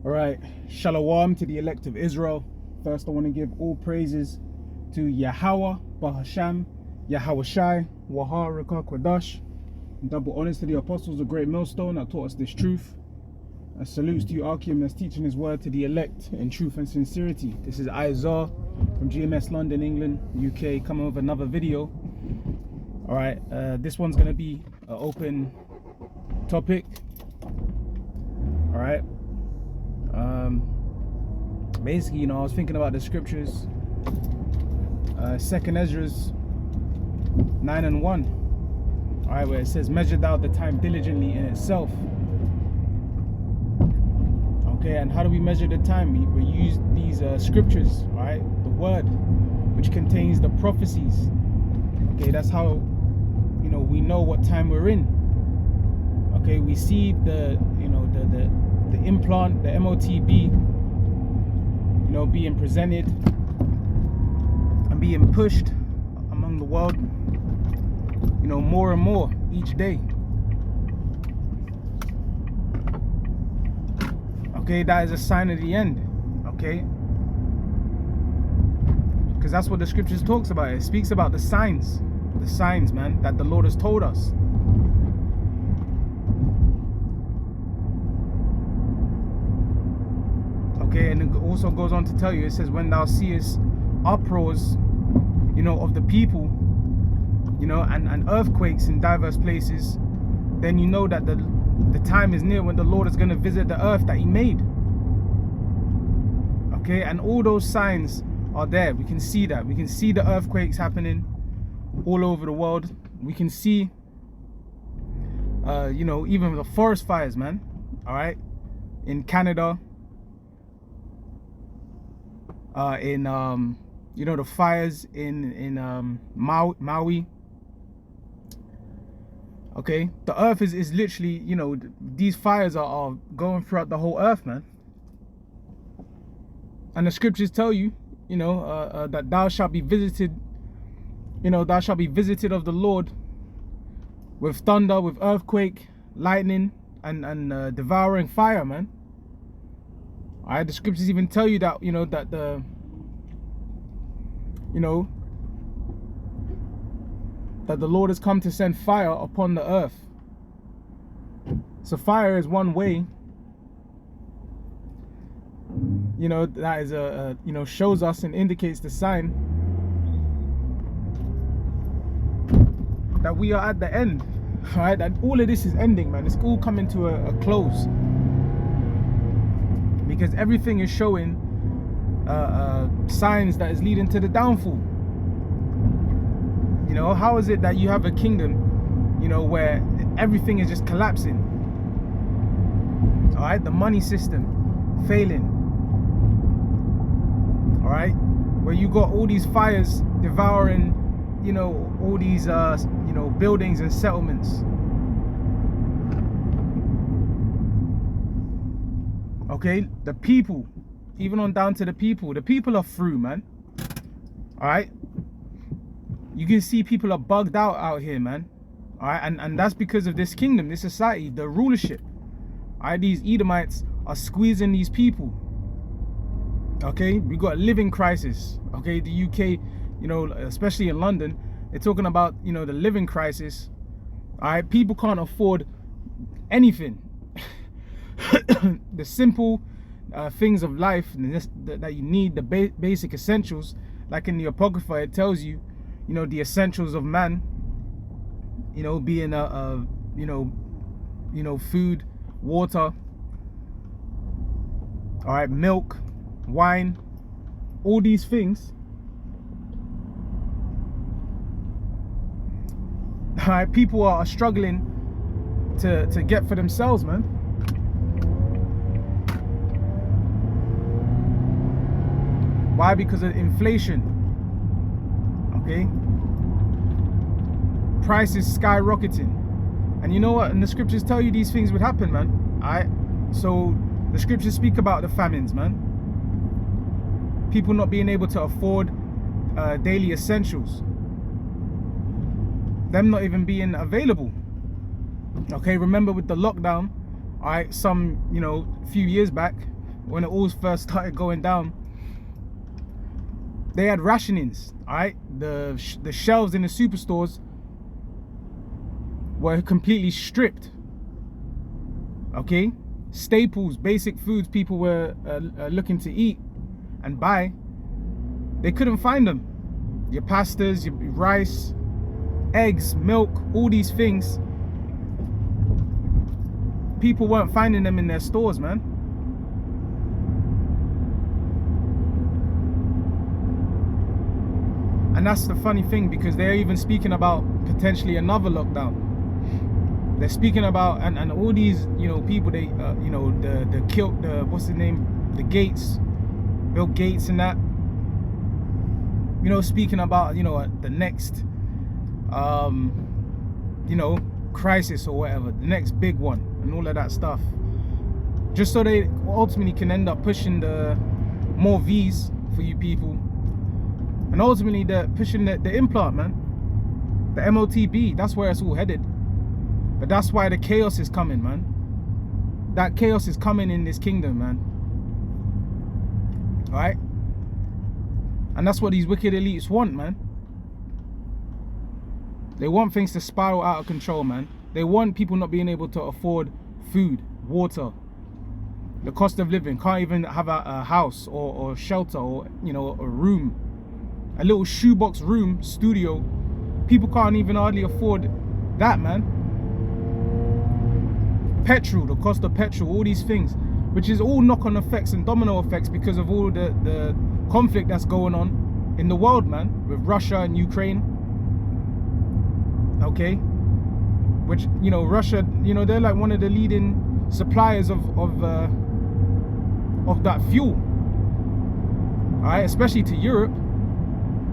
All right, Shalom to the elect of Israel. First, I want to give all praises to Yahweh, Bahasham, Yahweh Shai, Waha, Kwadash. Double honors to the apostles of Great Millstone that taught us this truth. A salutes to you, Archium, that's teaching his word to the elect in truth and sincerity. This is Isaiah from GMS London, England, UK, coming with another video. All right, this one's going to be an open topic. All right. Basically, I was thinking about the scriptures. 2nd Ezra's 9:1. All right, where it says, "Measure thou the time diligently in itself." Okay, and how do we measure the time? We use these scriptures, right? The word, which contains the prophecies. Okay, that's how we know what time we're in. Okay, we see the implant, the MOTB, being presented and being pushed among the world, more and more each day. Okay, that is a sign of the end. Okay, because that's what the scriptures talks about. It speaks about the signs, man, that the Lord has told us. Okay, and it also goes on to tell you, it says, when thou seest uproars, of the people, and earthquakes in diverse places, then you know that the time is near when the Lord is going to visit the earth that he made. Okay, and all those signs are there. We can see that. We can see the earthquakes happening all over the world. We can see, even the forest fires, man. All right, in Canada. The fires in Maui. Okay, the earth is literally, these fires are going throughout the whole earth, man. And the scriptures tell you, that thou shalt be visited, thou shalt be visited of the Lord with thunder, with earthquake, lightning, and devouring fire, man. All right, the scriptures even tell you that, that that the Lord has come to send fire upon the earth. So fire is one way, that is shows us and indicates the sign that we are at the end. All right, that all of this is ending, man. It's all coming to a close. Because everything is showing signs that is leading to the downfall. How is it that you have a kingdom, where everything is just collapsing? All right, the money system failing. All right, where you got all these fires devouring, all these, buildings and settlements. Okay, the people, even on down to the people are through, man. All right, you can see people are bugged out here, man. All right, and that's because of this kingdom, this society, the rulership. All right, these Edomites are squeezing these people. Okay, we got a living crisis. Okay, the UK, especially in London, they're talking about, the living crisis. All right, people can't afford anything. The simple things of life that you need, the basic essentials, like in the Apocrypha, it tells you, the essentials of man, being food, water, all right, milk, wine, all these things. All right, people are struggling to get for themselves, man. Why? Because of inflation. Okay, prices skyrocketing, and you know what? And the scriptures tell you these things would happen, man. All right, so the scriptures speak about the famines, man. People not being able to afford daily essentials. Them not even being available. Okay, remember with the lockdown, all right, some, few years back, when it all first started going down, they had rationings, all right? The shelves in the superstores were completely stripped, okay? Staples, basic foods people were looking to eat and buy, they couldn't find them. Your pastas, your rice, eggs, milk, all these things, people weren't finding them in their stores, man. And that's the funny thing, because they're even speaking about potentially another lockdown. They're speaking about, and all these, you know, people, they, you know, the what's the name? The Gates, Bill Gates and that, you know, speaking about, you know, the next, you know, crisis or whatever, the next big one and all of that stuff. Just so they ultimately can end up pushing the more V's for you people. And ultimately they're pushing the implant, man. The MOTB, that's where it's all headed. But that's why the chaos is coming, man. That chaos is coming in this kingdom, man. Alright? And that's what these wicked elites want, man. They want things to spiral out of control, man. They want people not being able to afford food, water, the cost of living. Can't even have a house or shelter, or, you know, a room. A little shoebox room, studio. People can't even hardly afford that, man. Petrol, the cost of petrol, all these things, which is all knock-on effects and domino effects because of all the conflict that's going on in the world, man, with Russia and Ukraine. Okay, which, you know, Russia, you know, they're like one of the leading suppliers of that fuel, all right, especially to Europe.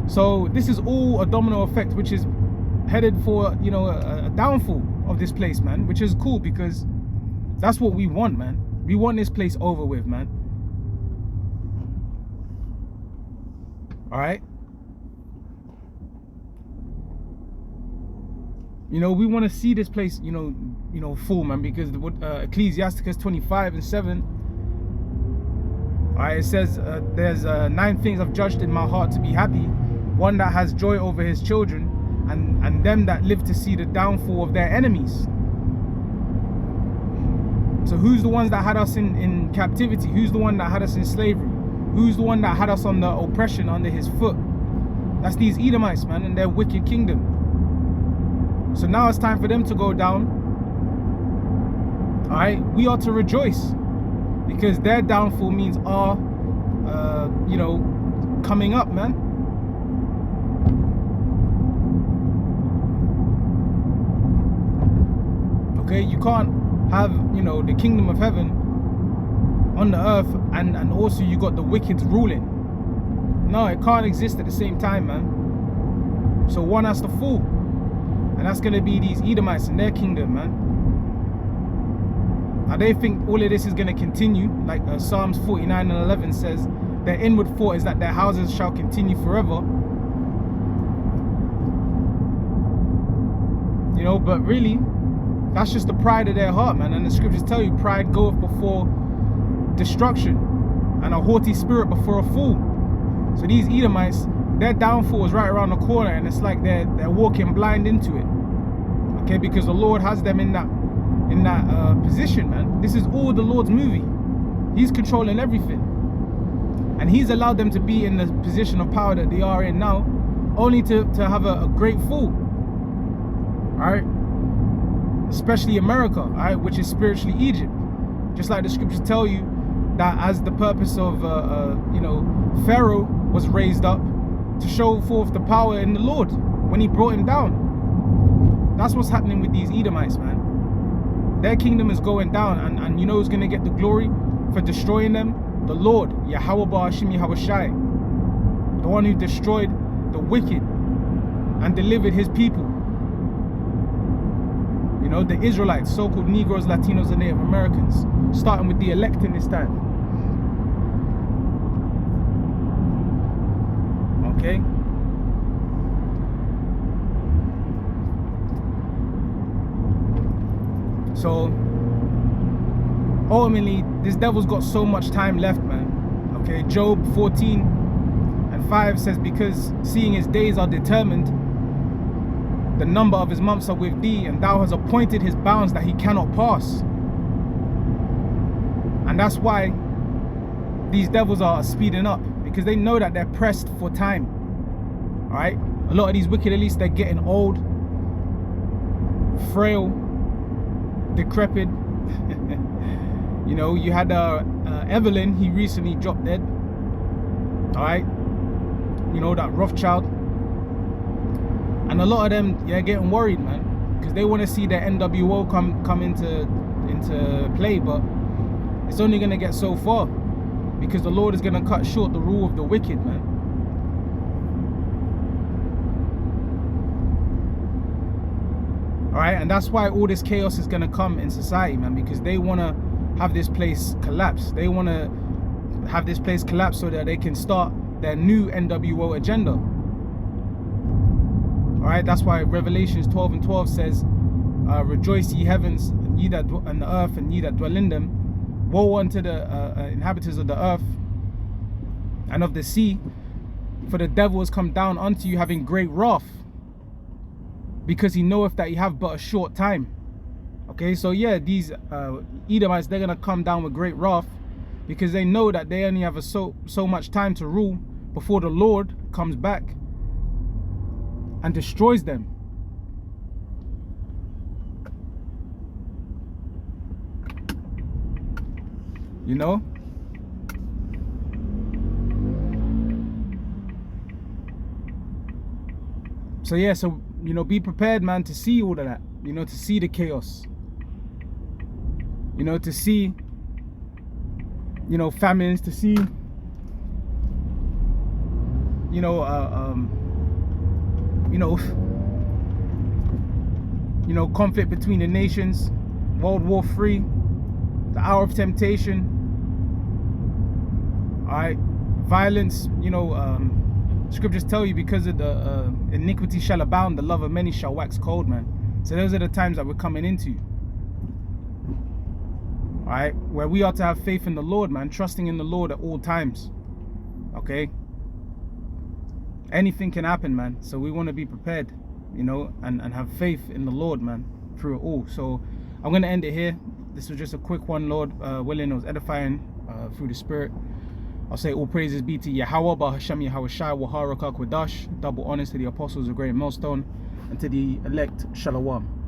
So this is all a domino effect, which is headed for, you know, a downfall of this place, man, which is cool, because that's what we want, man. We want this place over with, man. All right. You know, we want to see this place, you know, full, man, because Ecclesiasticus 25:7. All right, it says, there's 9 things I've judged in my heart to be happy. One that has joy over his children, and them that live to see the downfall of their enemies. So who's the ones that had us in captivity? Who's the one that had us in slavery? Who's the one that had us on the oppression under his foot? That's these Edomites, man, and their wicked kingdom. So now it's time for them to go down. All right, we are to rejoice, because their downfall means our, you know, coming up, man. Okay, you can't have, you know, the kingdom of heaven on the earth and also you got the wicked ruling. No, it can't exist at the same time, man. So one has to fall, and that's going to be these Edomites and their kingdom, man. Now they think all of this is going to continue, like Psalms 49:11 says, their inward thought is that their houses shall continue forever. You know, but really, that's just the pride of their heart, man. And the scriptures tell you, pride goeth before destruction, and a haughty spirit before a fall. So these Edomites, their downfall is right around the corner, and it's like they're walking blind into it. Okay, because the Lord has them in that position, man. This is all the Lord's movie. He's controlling everything, and he's allowed them to be in the position of power that they are in now, only to have a great fall. All right, especially America, all right, which is spiritually Egypt. Just like the scriptures tell you that as the purpose of you know, Pharaoh was raised up to show forth the power in the Lord when he brought him down. That's what's happening with these Edomites, man. Their kingdom is going down, and you know who's going to get the glory for destroying them? The Lord, Yahweh Ba'ashim Yahawashi, the one who destroyed the wicked and delivered his people. You know, the Israelites, so-called Negroes, Latinos, and Native Americans, starting with the elect in this time. Okay? So, ultimately, this devil's got so much time left, man. Okay, Job 14:5 says, because seeing his days are determined, the number of his months are with thee, and thou hast appointed his bounds that he cannot pass. And that's why these devils are speeding up, because they know that they're pressed for time. All right, a lot of these wicked elites, they're getting old, frail, decrepit. You know, you had Evelyn, he recently dropped dead. All right, you know, that Rothschild. And a lot of them, they're getting worried, man, because they want to see their NWO come into play, but it's only going to get so far, because the Lord is going to cut short the rule of the wicked, man. All right, and that's why all this chaos is going to come in society, man, because they want to have this place collapse. They want to have this place collapse so that they can start their new NWO agenda. All right, that's why Revelations 12:12 says, rejoice ye heavens, and ye that and the earth, and ye that dwell in them. Woe unto the inhabitants of the earth and of the sea, for the devil has come down unto you having great wrath, because he knoweth that he have but a short time. Okay, so yeah, these Edomites, they're gonna come down with great wrath, because they know that they only have so much time to rule before the Lord comes back and destroys them. You know? So yeah, so, you know, be prepared, man, to see all of that. You know, to see the chaos. You know, to see, you know, famines, to see, you know, conflict between the nations, World War III, the hour of temptation. All right, violence. You know, scriptures tell you, because of the iniquity shall abound, the love of many shall wax cold, man. So those are the times that we're coming into. All right, where we are to have faith in the Lord, man, trusting in the Lord at all times. Okay. Anything can happen, man, so we want to be prepared, you know, and have faith in the Lord, man, through it all. So I'm going to end it here. This was just a quick one, Lord willing. It was edifying through the Spirit. I'll say all praises be to Yahweh, Bahasham Yahweh Shai, Waharakak Wadash. Double honors to the apostles of Great Millstone, and to the elect, Shalom.